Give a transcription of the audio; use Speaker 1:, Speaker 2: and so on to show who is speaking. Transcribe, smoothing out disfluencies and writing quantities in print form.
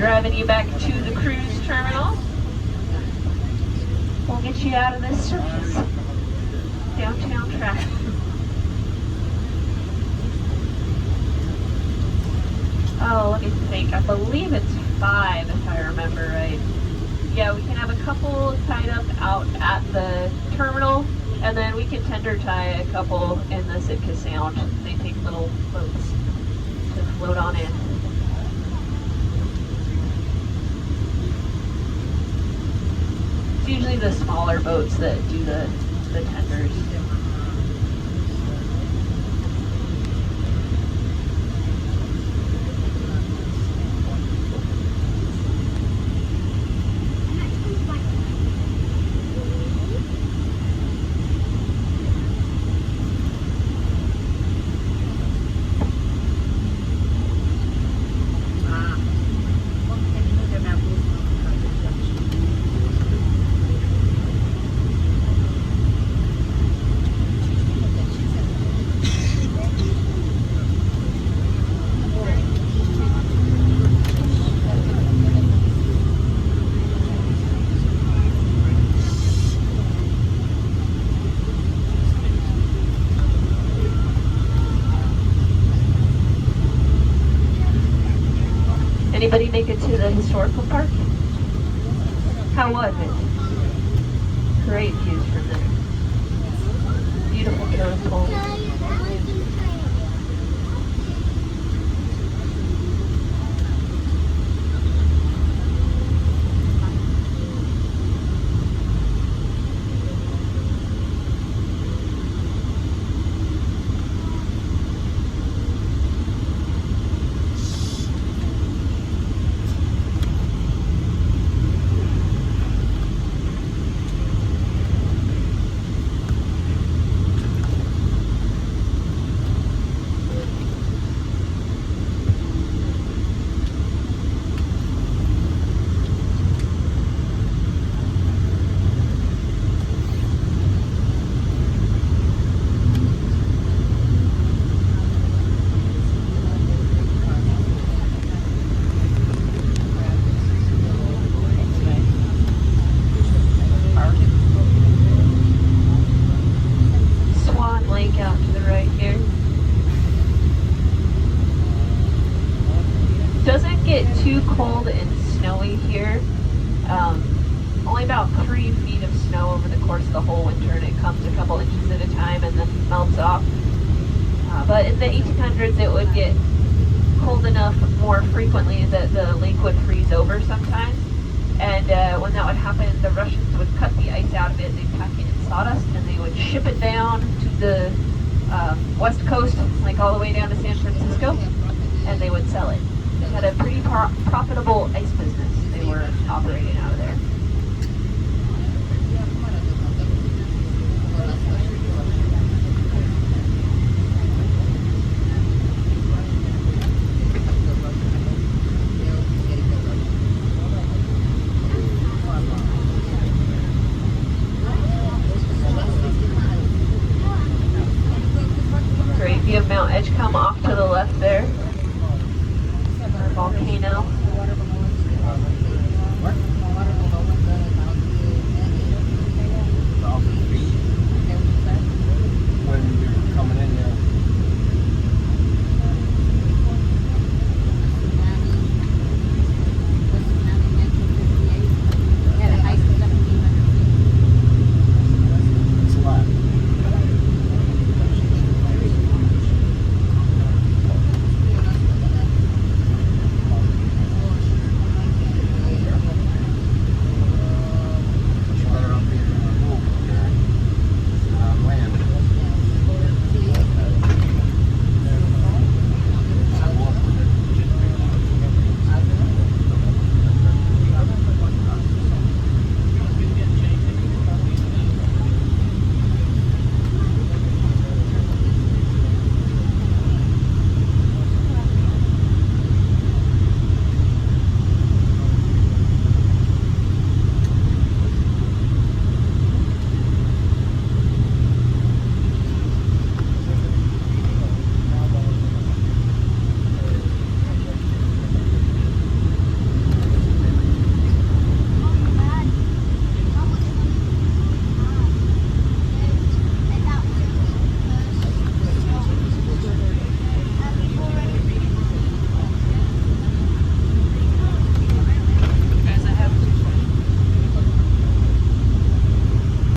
Speaker 1: driving you back to the cruise terminal. We'll get you out of this surface downtown traffic. Oh, let me think. I believe it's 5 if I remember right. Yeah, we can have a couple tied up out at the terminal, and then we can tender tie a couple in the Sitka Sound. They take little boats to float on in. It's usually the smaller boats that do the tenders. Anybody make it to the historical park? How was it? Great views from there. Beautiful tourist hole. Out to the right here. Doesn't get too cold and snowy here. Only about 3 feet of snow over the course of the whole winter, and it comes a couple inches at a time and then melts off. But in the 1800s it would get cold enough more frequently that the lake would freeze over sometimes. And when that would happen, the Russians would cut the ice out of it, they'd pack it in sawdust, and they would ship it down to the west coast, like all the way down to San Francisco, and they would sell it. They had a pretty profitable ice business.